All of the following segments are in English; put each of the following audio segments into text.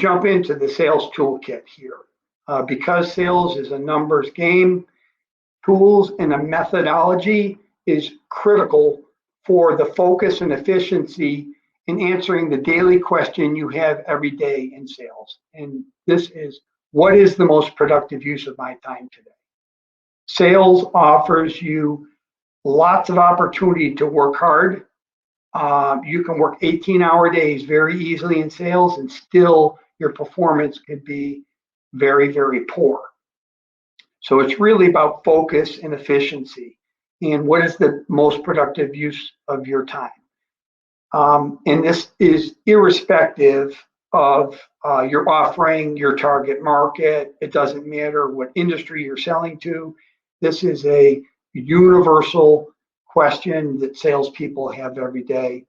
jump into the sales toolkit here. Because sales is a numbers game, tools and a methodology is critical for the focus and efficiency in answering the daily question you have every day in sales. And this is, what is the most productive use of my time today? Sales offers you lots of opportunity to work hard. You can work 18-hour days very easily in sales, and still your performance could be very, very poor. So it's really about focus and efficiency and what is the most productive use of your time. And this is irrespective of your offering, your target market. It doesn't matter what industry you're selling to. This is a universal question that salespeople have every day.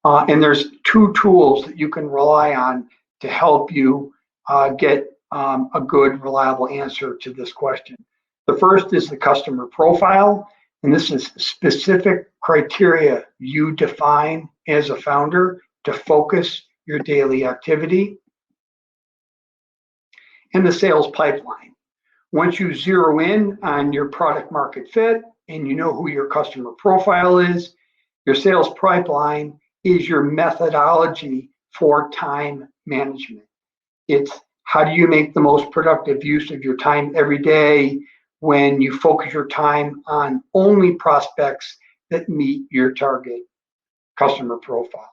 And there's two tools that you can rely on to help you get a good, reliable answer to this question. The first is the customer profile, and this is specific criteria you define as a founder to focus your daily activity. And the sales pipeline. Once you zero in on your product market fit and you know who your customer profile is, your sales pipeline is your methodology for time management. It's how do you make the most productive use of your time every day when you focus your time on only prospects that meet your target customer profile.